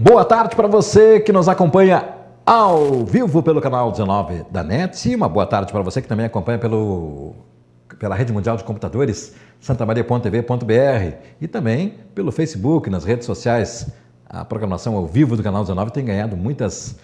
Boa tarde para você que nos acompanha ao vivo pelo canal 19 da NET. Uma boa tarde para você que também acompanha pela Rede Mundial de Computadores, santamaria.tv.br, e também pelo Facebook, nas redes sociais. A programação ao vivo do canal 19 tem ganhado muitos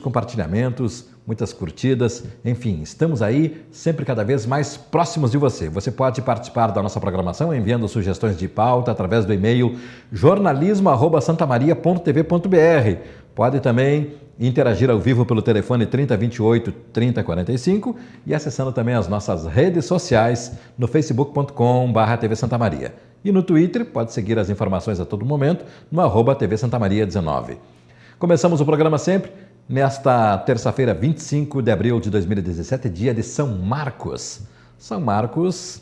compartilhamentos, muitas curtidas, enfim, estamos aí sempre cada vez mais próximos de você. Você pode participar da nossa programação enviando sugestões de pauta através do e-mail jornalismo@santamaria.tv.br. Pode também interagir ao vivo pelo telefone 3028 3045 e acessando também as nossas redes sociais no facebook.com/TV Santa Maria. E no Twitter, pode seguir as informações a todo momento no @TV Santa Maria 19. Começamos o programa sempre nesta terça-feira, 25 de abril de 2017, dia de São Marcos. São Marcos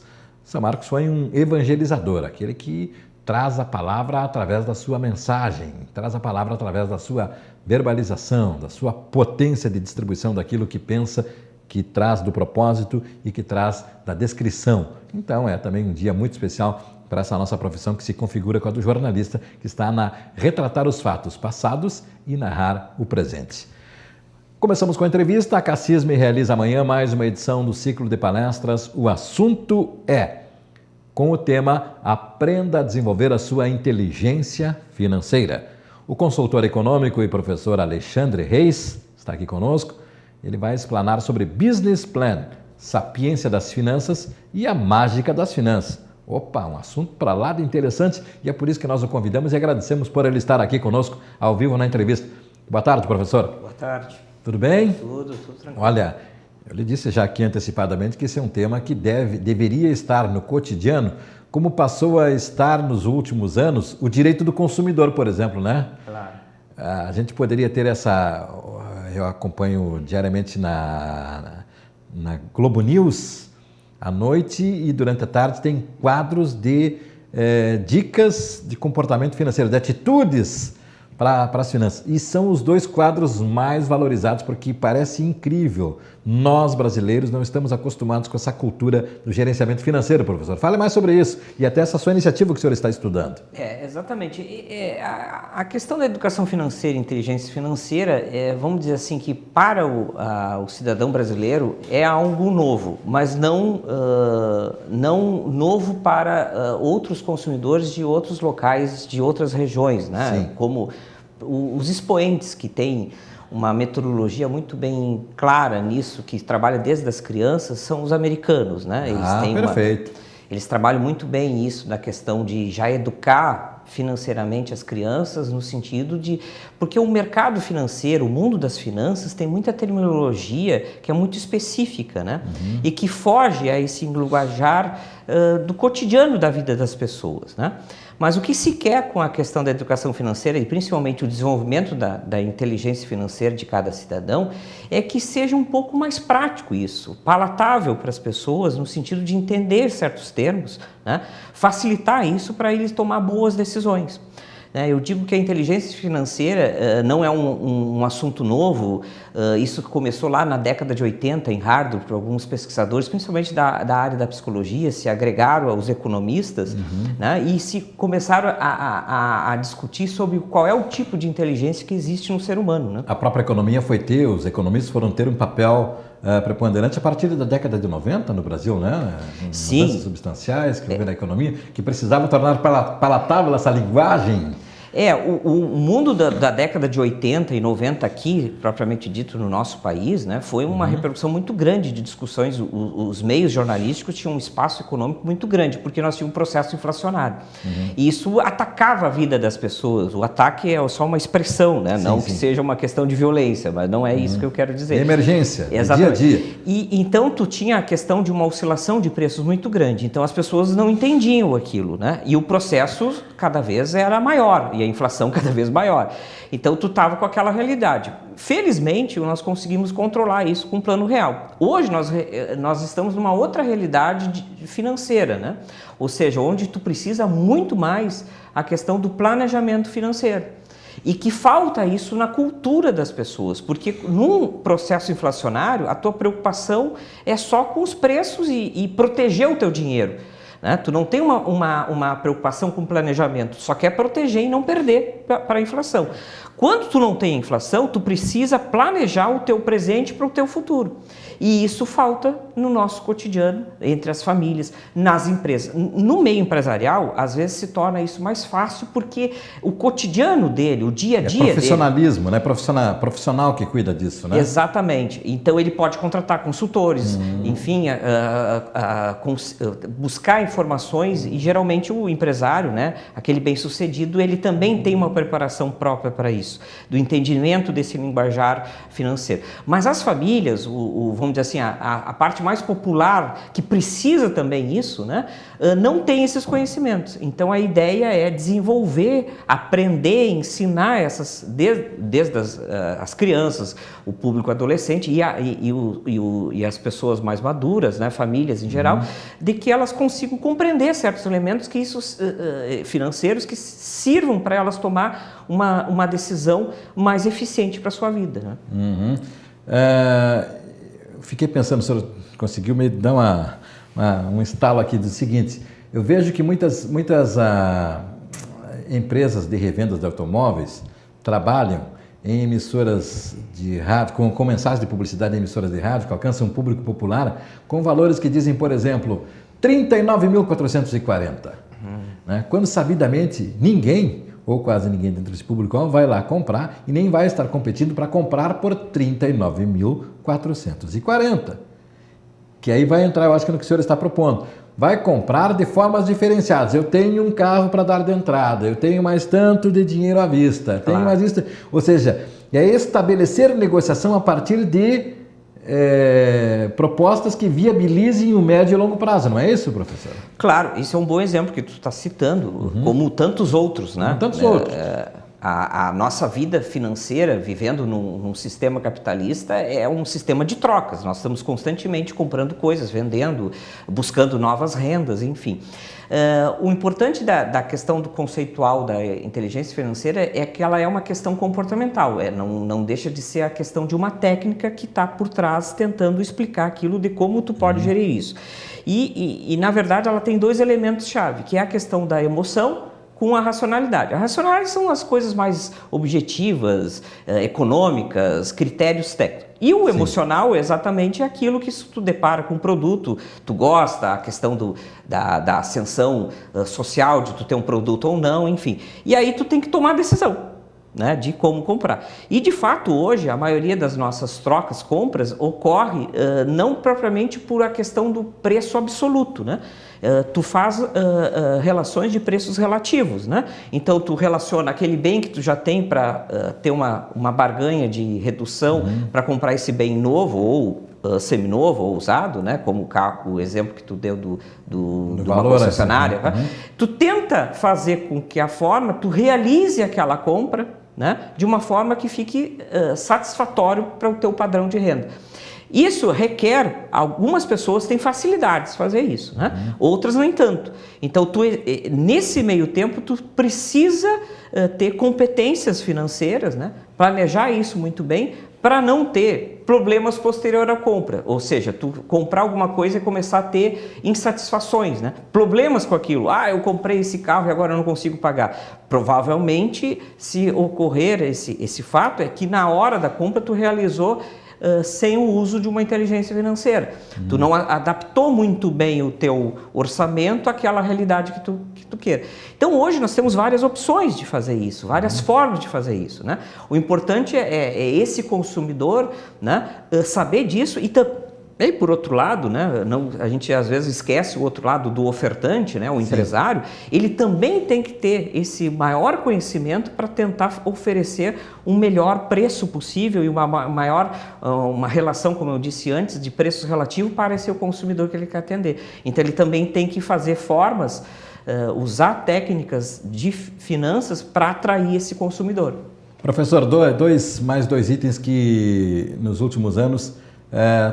foi um evangelizador, aquele que traz a palavra através da sua mensagem, traz a palavra através da sua verbalização, da sua potência de distribuição daquilo que pensa, que traz do propósito e que traz da descrição. Então é também um dia muito especial para essa nossa profissão que se configura com a do jornalista, que está na retratar os fatos passados e narrar o presente. Começamos com a entrevista. A Cassisme realiza amanhã mais uma edição do ciclo de palestras O Assunto É, com o tema Aprenda a Desenvolver a Sua Inteligência Financeira. O consultor econômico e professor Alexandre Reis está aqui conosco. Ele vai explanar sobre Business Plan, sapiência das finanças e a mágica das finanças. Opa, um assunto para lá de interessante, e é por isso que nós o convidamos e agradecemos por ele estar aqui conosco ao vivo na entrevista. Boa tarde, professor. Boa tarde. Tudo bem? Tudo tranquilo. Olha, eu lhe disse já aqui antecipadamente que esse é um tema que deveria estar no cotidiano, como passou a estar nos últimos anos o direito do consumidor, por exemplo, né? Claro. A gente poderia ter essa... Eu acompanho diariamente na Globo News, à noite e durante a tarde tem quadros de dicas de comportamento financeiro, de atitudes para as finanças. E são os dois quadros mais valorizados, porque parece incrível. Nós, brasileiros, não estamos acostumados com essa cultura do gerenciamento financeiro, professor. Fale mais sobre isso e até essa sua iniciativa que o senhor está estudando. Exatamente. A questão da educação financeira e inteligência financeira, vamos dizer assim, que para o cidadão brasileiro é algo novo, mas não novo para outros consumidores de outros locais, de outras regiões, né? Sim. Como os expoentes que têm uma metodologia muito bem clara nisso, que trabalha desde as crianças, são os americanos, né? Perfeito. Eles trabalham muito bem isso na questão de já educar financeiramente as crianças, no sentido de... Porque o mercado financeiro, o mundo das finanças, tem muita terminologia que é muito específica, né? Uhum. E que foge a esse linguajar do cotidiano da vida das pessoas, né? Mas o que se quer com a questão da educação financeira e principalmente o desenvolvimento da inteligência financeira de cada cidadão é que seja um pouco mais prático isso, palatável para as pessoas no sentido de entender certos termos, né? Facilitar isso para eles tomar boas decisões. Eu digo que a inteligência financeira não é um assunto novo, isso começou lá na década de 80 em Harvard, por alguns pesquisadores, principalmente da área da psicologia, se agregaram aos economistas, uhum, né, e se começaram a discutir sobre qual é o tipo de inteligência que existe no ser humano, né? A própria economia os economistas foram ter um papel preponderante a partir da década de 90 no Brasil, né? Sim. Mudanças substanciais que houve na economia, que precisavam tornar palatável essa linguagem. O mundo da década de 80 e 90 aqui, propriamente dito no nosso país, né, foi uma repercussão muito grande de discussões. Os meios jornalísticos tinham um espaço econômico muito grande, porque nós tínhamos um processo inflacionário. Uhum. E isso atacava a vida das pessoas. O ataque é só uma expressão, né? Não que seja uma questão de violência, mas não é isso que eu quero dizer. Emergência, exatamente. Dia a dia. E então tu tinha a questão de uma oscilação de preços muito grande. Então as pessoas não entendiam aquilo, né? E o processo cada vez era maior. E a inflação cada vez maior. Então, tu estava com aquela realidade. Felizmente, nós conseguimos controlar isso com um plano real. Hoje, nós estamos numa outra realidade financeira, né? Ou seja, onde tu precisa muito mais a questão do planejamento financeiro. E que falta isso na cultura das pessoas, porque num processo inflacionário, a tua preocupação é só com os preços e proteger o teu dinheiro. né? Tu não tem uma preocupação com planejamento, só quer proteger e não perder para a inflação. Quando tu não tem inflação, tu precisa planejar o teu presente para o teu futuro. E isso falta no nosso cotidiano, entre as famílias, nas empresas. No meio empresarial, às vezes se torna isso mais fácil porque o cotidiano dele, o dia a dia dele... Profissionalismo, né? Profissional que cuida disso, né? Exatamente. Então ele pode contratar consultores, enfim, buscar informações e geralmente o empresário, né, aquele bem-sucedido, ele também tem uma preparação própria para isso, do entendimento desse linguajar financeiro. Mas as famílias, vamos dizer assim, a parte mais popular, que precisa também isso, né, não tem esses conhecimentos. Então a ideia é desenvolver, aprender, ensinar desde as crianças, o público adolescente e as pessoas mais maduras, né, famílias em geral, de que elas consigam compreender certos elementos financeiros que sirvam para elas tomar uma decisão mais eficiente para a sua vida. Né? Fiquei pensando, o senhor conseguiu me dar um estalo aqui do seguinte: eu vejo que muitas empresas de revendas de automóveis trabalham em emissoras de rádio, com mensagens de publicidade em emissoras de rádio que alcançam um público popular com valores que dizem, por exemplo, 39.440. Né? Quando sabidamente ninguém, ou quase ninguém dentro desse público, vai lá comprar e nem vai estar competindo para comprar por 39.440. Que aí vai entrar, eu acho que no que o senhor está propondo. Vai comprar de formas diferenciadas. Eu tenho um carro para dar de entrada, eu tenho mais tanto de dinheiro à vista, tenho mais isso. Ou seja, é estabelecer negociação a partir de propostas que viabilizem o médio e longo prazo, não é isso, professor? Claro, isso é um bom exemplo que tu está citando, como tantos outros, né? Como tantos outros. A nossa vida financeira, vivendo num sistema capitalista, é um sistema de trocas. Nós estamos constantemente comprando coisas, vendendo, buscando novas rendas, enfim. O importante da questão do conceitual da inteligência financeira é que ela é uma questão comportamental, não deixa de ser a questão de uma técnica que está por trás tentando explicar aquilo de como tu pode gerir isso. E, na verdade, ela tem dois elementos-chave, que é a questão da emoção com a racionalidade. A racionalidade são as coisas mais objetivas, econômicas, critérios técnicos. E o emocional é exatamente aquilo que se tu depara com um produto, tu gosta, a questão da ascensão social, de tu ter um produto ou não, enfim. E aí tu tem que tomar a decisão, né, de como comprar. E de fato hoje a maioria das nossas trocas, compras, ocorre não propriamente por a questão do preço absoluto, né? Tu faz relações de preços relativos, né? Então tu relaciona aquele bem que tu já tem para ter uma barganha de redução para comprar esse bem novo ou seminovo ou usado, né? Como o carro, o exemplo que tu deu de uma concessionária. Tu tenta fazer com que tu realize aquela compra, né, de uma forma que fique satisfatório para o teu padrão de renda. Isso requer, algumas pessoas têm facilidades de fazer isso, né? Outras nem tanto. Então, nesse meio tempo, tu precisa ter competências financeiras, né? Planejar isso muito bem, para não ter problemas posterior à compra. Ou seja, tu comprar alguma coisa e começar a ter insatisfações, né? Problemas com aquilo. Eu comprei esse carro e agora eu não consigo pagar. Provavelmente, se ocorrer esse fato, é que na hora da compra tu realizou sem o uso de uma inteligência financeira. Tu não adaptou muito bem o teu orçamento àquela realidade que tu queira. Então hoje nós temos várias opções de fazer isso, várias formas de fazer isso, né? O importante é esse consumidor, né, saber disso e por outro lado, né, a gente às vezes esquece o outro lado do ofertante, né, o empresário, ele também tem que ter esse maior conhecimento para tentar oferecer um melhor preço possível e uma relação, como eu disse antes, de preço relativo para esse consumidor que ele quer atender. Então ele também tem que fazer formas, usar técnicas de finanças para atrair esse consumidor. Professor, mais dois itens que nos últimos anos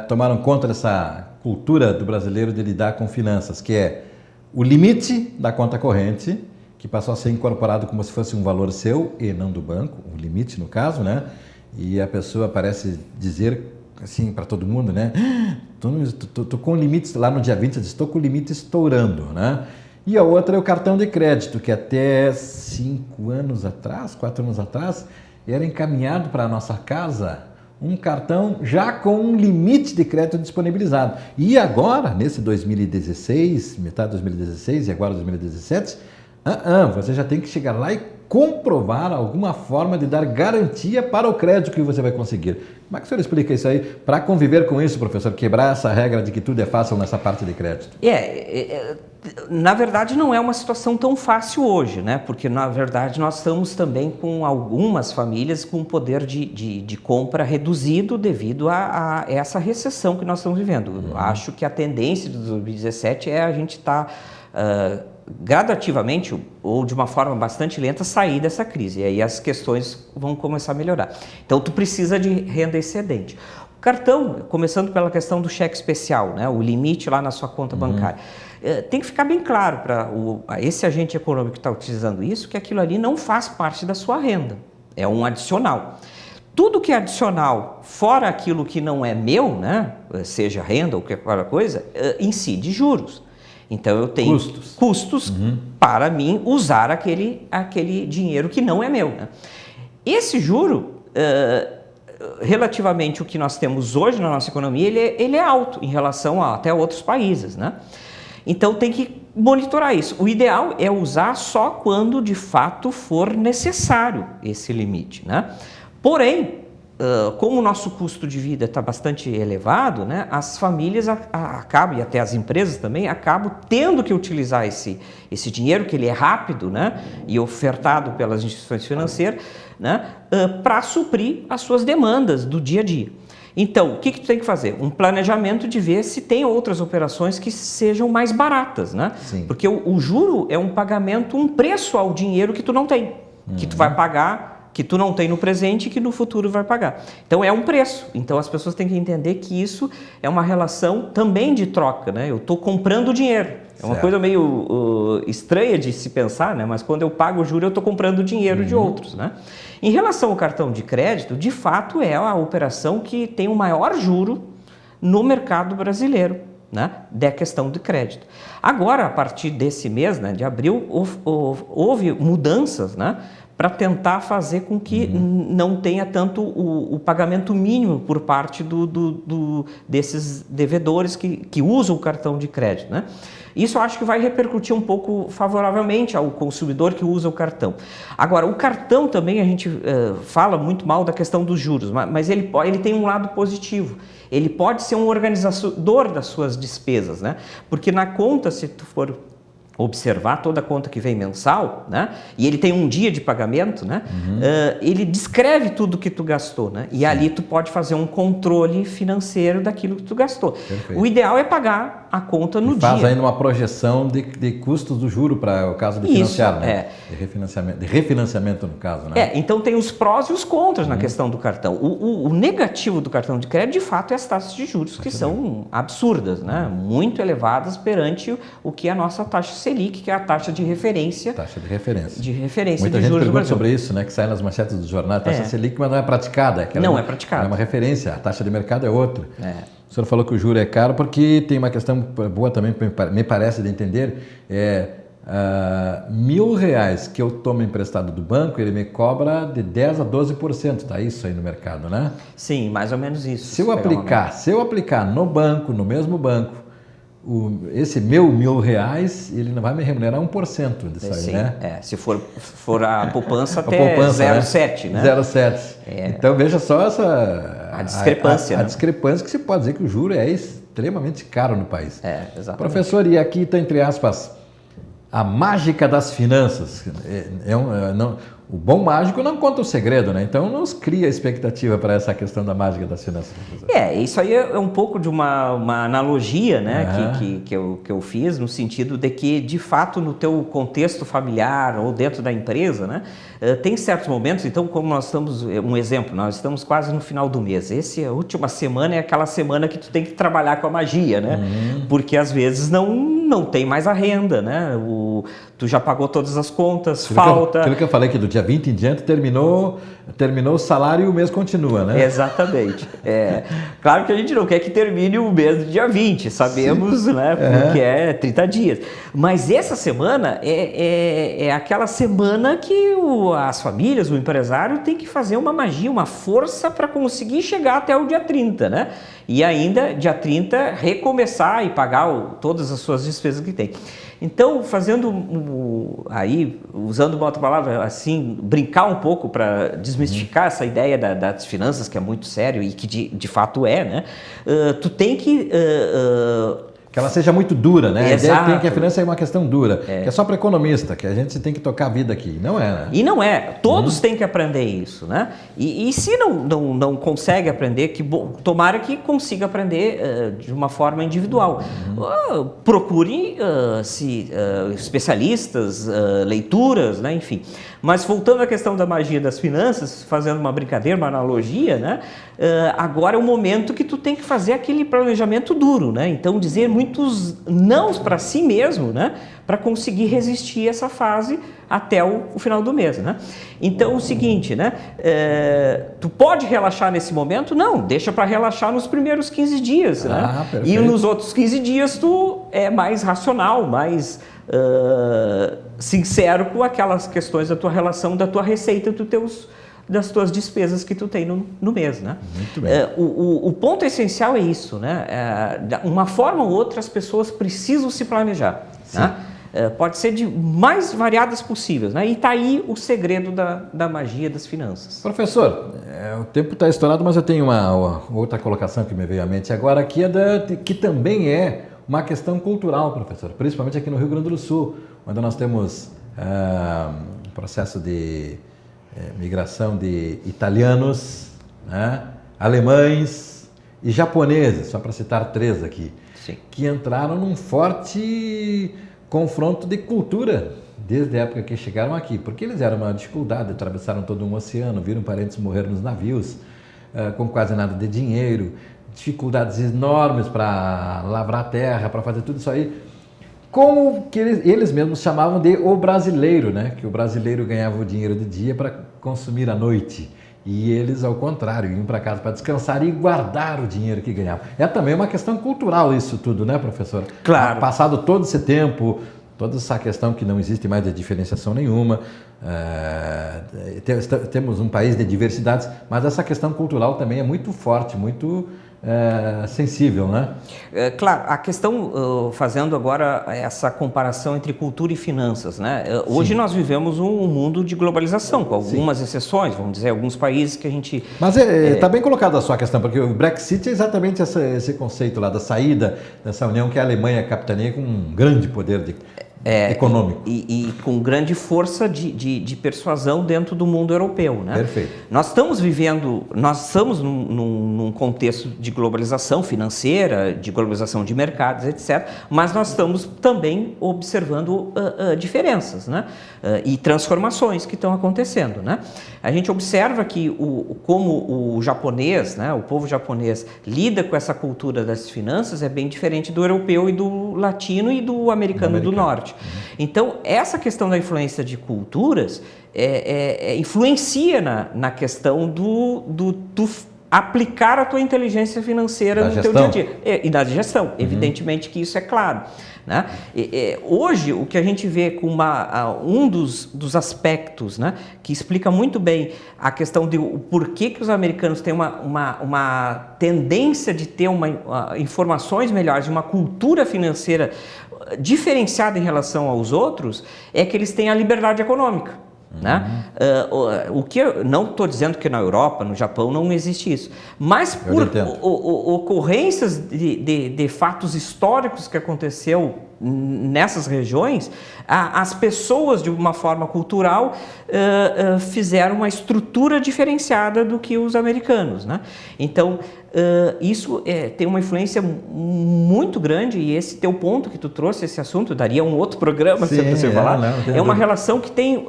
tomaram conta dessa cultura do brasileiro de lidar com finanças, que é o limite da conta corrente, que passou a ser incorporado como se fosse um valor seu e não do banco, o limite no caso, né? E a pessoa parece dizer assim, para todo mundo, né? Tô com limites, lá no dia 20, estou com o limite estourando, né? E a outra é o cartão de crédito, que até 5 anos atrás, 4 anos atrás, era encaminhado para a nossa casa um cartão já com um limite de crédito disponibilizado. E agora, nesse 2016, metade de 2016 e agora 2017, você já tem que chegar lá e comprovar alguma forma de dar garantia para o crédito que você vai conseguir. Como é que o senhor explica isso aí? Para conviver com isso, professor, quebrar essa regra de que tudo é fácil nessa parte de crédito. Na verdade, não é uma situação tão fácil hoje, né? Porque, na verdade, nós estamos também com algumas famílias com poder de compra reduzido devido a essa recessão que nós estamos vivendo. Eu acho que a tendência de 2017 é a gente estar gradativamente ou de uma forma bastante lenta sair dessa crise. E aí as questões vão começar a melhorar. Então, tu precisa de renda excedente. O cartão, começando pela questão do cheque especial, né? O limite lá na sua conta bancária. Tem que ficar bem claro para esse agente econômico que está utilizando isso, que aquilo ali não faz parte da sua renda, é um adicional. Tudo que é adicional, fora aquilo que não é meu, né, seja renda ou qualquer coisa, incide juros. Então eu tenho custos para mim usar aquele dinheiro que não é meu, né? Esse juro, relativamente o que nós temos hoje na nossa economia, ele é alto em relação até a outros países, né? Então tem que monitorar isso. O ideal é usar só quando de fato for necessário esse limite, né? Porém, como o nosso custo de vida está bastante elevado, né, as famílias acabam, e até as empresas também, acabam tendo que utilizar esse dinheiro, que ele é rápido, né, e ofertado pelas instituições financeiras, né, para suprir as suas demandas do dia a dia. Então, o que tu tem que fazer? Um planejamento de ver se tem outras operações que sejam mais baratas, né? Sim. Porque o juro é um pagamento, um preço ao dinheiro que tu não tem, que tu vai pagar, que tu não tem no presente e que no futuro vai pagar. Então, é um preço. Então, as pessoas têm que entender que isso é uma relação também de troca, né? Eu estou comprando dinheiro. É uma coisa meio estranha de se pensar, né? Mas quando eu pago o juro, eu estou comprando dinheiro de outros, né? Em relação ao cartão de crédito, de fato é a operação que tem o maior juro no mercado brasileiro, né? Da questão de crédito. Agora, a partir desse mês, né, de abril, houve mudanças, né, para tentar fazer com que não tenha tanto o pagamento mínimo por parte desses devedores que usam o cartão de crédito, né? Isso eu acho que vai repercutir um pouco favoravelmente ao consumidor que usa o cartão. Agora, o cartão também a gente fala muito mal da questão dos juros, mas ele tem um lado positivo. Ele pode ser um organizador das suas despesas, né? Porque na conta, se tu for observar toda a conta que vem mensal, né? E ele tem um dia de pagamento, né? Ele descreve tudo que tu gastou, né? E ali tu pode fazer um controle financeiro daquilo que tu gastou. Perfeito. O ideal é pagar a conta no dia. Faz ainda uma projeção de custos do juro para o caso de financiar, né? De refinanciamento no caso, né? Então tem os prós e os contras na questão do cartão. O negativo do cartão de crédito, de fato, é as taxas de juros, que são absurdas, né? Muito elevadas perante o que é a nossa taxa Selic, que é a taxa de referência. Taxa de referência. De referência Muita de gente juros pergunta sobre isso, né? Que sai nas manchetes do jornal. A taxa Selic, mas não é praticada. Não é praticada. É uma referência. A taxa de mercado é outra. O senhor falou que o juro é caro porque tem uma questão boa também, me parece de entender, R$1.000 que eu tomo emprestado do banco, ele me cobra de 10% a 12%, tá isso aí no mercado, né? Sim, mais ou menos isso. Se eu aplicar no banco, no mesmo banco, esse meu R$1.000, ele não vai me remunerar 1% disso aí, né? Se for a poupança até 0,7, né? 0,7. Então veja só a discrepância. A discrepância que se pode dizer que o juro é extremamente caro no país. Exatamente. Professor, e aqui está entre aspas, a mágica das finanças. O bom mágico não conta o segredo, né? Então nos cria expectativa para essa questão da mágica das finanças. Isso aí é um pouco de uma analogia, né, que eu fiz, no sentido de que, de fato, no teu contexto familiar ou dentro da empresa, né, tem certos momentos, então, como nós estamos, um exemplo, nós estamos quase no final do mês. A última semana é aquela semana que tu tem que trabalhar com a magia, né? Porque às vezes não tem mais a renda, né? tu já pagou todas as contas, falta... Aquilo que eu falei que do dia 20 em diante terminou o salário e o mês continua, né? Exatamente. Claro que a gente não quer que termine o mês do dia 20, sabemos, né, porque é 30 dias. Mas essa semana é aquela semana que as famílias, o empresário tem que fazer uma magia, uma força para conseguir chegar até o dia 30, né? E ainda, dia 30, recomeçar e pagar todas as suas despesas que tem. Então, aí, usando uma outra palavra, assim, brincar um pouco para desmistificar essa ideia das finanças, que é muito sério e que de fato é, né? Tu tem que... que ela seja muito dura, né? Exato. A ideia que a finança é uma questão dura, que é só para economista, que a gente tem que tocar a vida aqui. Não é, né? E não é. Todos têm que aprender isso, né? E se não consegue aprender, que bom, tomara que consiga aprender de uma forma individual. Procure especialistas, leituras, né? Enfim. Mas voltando à questão da magia das finanças, fazendo uma brincadeira, uma analogia, né? Agora é o momento que tu tem que fazer aquele planejamento duro, né? Então dizer muitos nãos para si mesmo, né? Para conseguir resistir essa fase até o final do mês, né? Então, o seguinte, né? Tu pode relaxar nesse momento? Não, deixa para relaxar nos primeiros 15 dias, né? E nos outros 15 dias tu é mais racional, mais sincero com aquelas questões da tua relação, da tua receita, das tuas despesas que tu tem no mês, né? Muito bem. O ponto essencial é isso, né? Uma forma ou outra as pessoas precisam se planejar, né? Pode ser de mais variadas possíveis, né? E está aí o segredo da magia das finanças. Professor, o tempo está estourado, mas eu tenho uma outra colocação que me veio à mente agora, que também é uma questão cultural, professor, principalmente aqui no Rio Grande do Sul, onde nós temos um processo de migração de italianos, né, alemães e japoneses, só para citar 3 aqui, Sim. que entraram num forte confronto de cultura desde a época que chegaram aqui, porque eles eram uma dificuldade, atravessaram todo um oceano, viram parentes morrer nos navios, com quase nada de dinheiro, dificuldades enormes para lavrar a terra, para fazer tudo isso aí. Como que eles mesmos chamavam de o brasileiro, né? Que o brasileiro ganhava o dinheiro de dia para consumir à noite. E eles, ao contrário, iam para casa para descansar e guardar o dinheiro que ganhavam. É também uma questão cultural isso tudo, né, professor? Claro. Passado todo esse tempo, toda essa questão que não existe mais de diferenciação nenhuma, temos um país de diversidades, mas essa questão cultural também é muito forte, muito sensível, né? Claro, a questão, fazendo agora essa comparação entre cultura e finanças, né? Hoje Sim. nós vivemos um mundo de globalização, com algumas exceções, vamos dizer, alguns países que a gente... Mas está bem colocada a sua questão, porque o Brexit é exatamente esse conceito lá da saída dessa união que a Alemanha capitaneia com um grande poder econômico. E com grande força de persuasão dentro do mundo europeu, né? Perfeito. Nós estamos num contexto de globalização financeira, de globalização de mercados, etc., mas nós estamos também observando diferenças, né? E transformações que estão acontecendo, né? A gente observa que como o japonês, né, o povo japonês lida com essa cultura das finanças é bem diferente do europeu e do latino e do americano do norte. Então, essa questão da influência de culturas influencia na questão do aplicar a tua inteligência financeira no teu dia a dia. E na gestão, evidentemente que isso é claro, né? Hoje, o que a gente vê com um dos aspectos, né, que explica muito bem a questão de o porquê que os americanos têm uma tendência de ter informações melhores, uma cultura financeira diferenciada em relação aos outros, é que eles têm a liberdade econômica. Né? O que não estou dizendo que na Europa, no Japão não existe isso, mas por ocorrências de fatos históricos que aconteceu nessas regiões, as pessoas de uma forma cultural fizeram uma estrutura diferenciada do que os americanos, né? Então isso tem uma influência muito grande, e esse teu ponto que tu trouxe, esse assunto, daria um outro programa se você falar. É uma relação que tem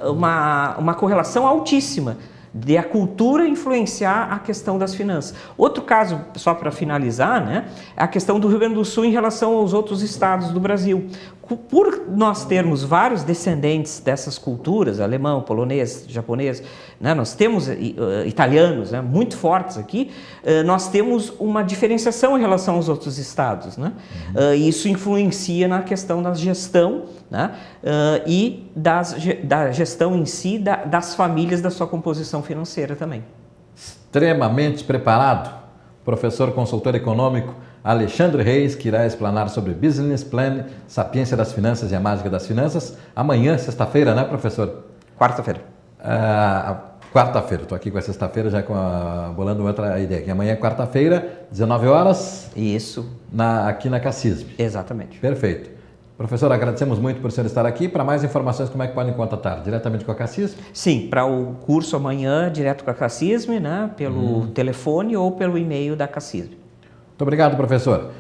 uma correlação altíssima de a cultura influenciar a questão das finanças. Outro caso, só para finalizar, né, é a questão do Rio Grande do Sul em relação aos outros estados do Brasil. por nós termos vários descendentes dessas culturas, alemão, polonês, japonês, né, nós temos italianos, né, muito fortes aqui, nós temos uma diferenciação em relação aos outros estados, né? E isso influencia na questão da gestão, né, e da gestão em si das famílias, da sua composição financeira também. Extremamente preparado, professor consultor econômico Alexandre Reis, que irá explanar sobre Business Plan, Sapiência das Finanças e a Mágica das Finanças. Amanhã, sexta-feira, né, professor? Quarta-feira. Quarta-feira, estou aqui com a sexta-feira já bolando outra ideia. Que amanhã é quarta-feira, 19 horas. Isso. Aqui na CACISB. Exatamente. Perfeito. Professor, agradecemos muito por o senhor estar aqui. Para mais informações, como é que podem contatar? Diretamente com a CACISB? Sim, para o curso amanhã, direto com a CACISB, né, pelo telefone ou pelo e-mail da CACISB. Muito obrigado, professor.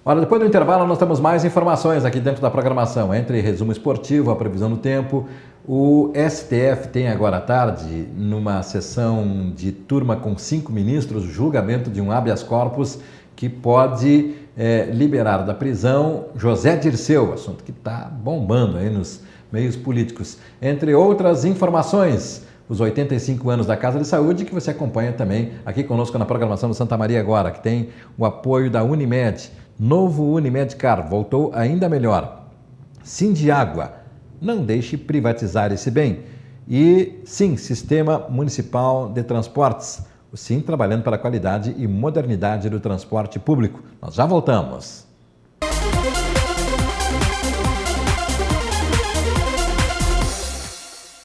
Olha, depois do intervalo nós temos mais informações aqui dentro da programação, entre resumo esportivo, a previsão do tempo. O STF tem agora à tarde, numa sessão de turma com 5 ministros, julgamento de um habeas corpus que pode liberar da prisão José Dirceu, assunto que está bombando aí nos meios políticos. Entre outras informações, os 85 anos da Casa de Saúde, que você acompanha também aqui conosco na programação do Santa Maria agora, que tem o apoio da Unimed. Novo Unimed Car, voltou ainda melhor. Sindiágua, não deixe privatizar esse bem. E sim, Sistema Municipal de Transportes, o SIM trabalhando para a qualidade e modernidade do transporte público. Nós já voltamos.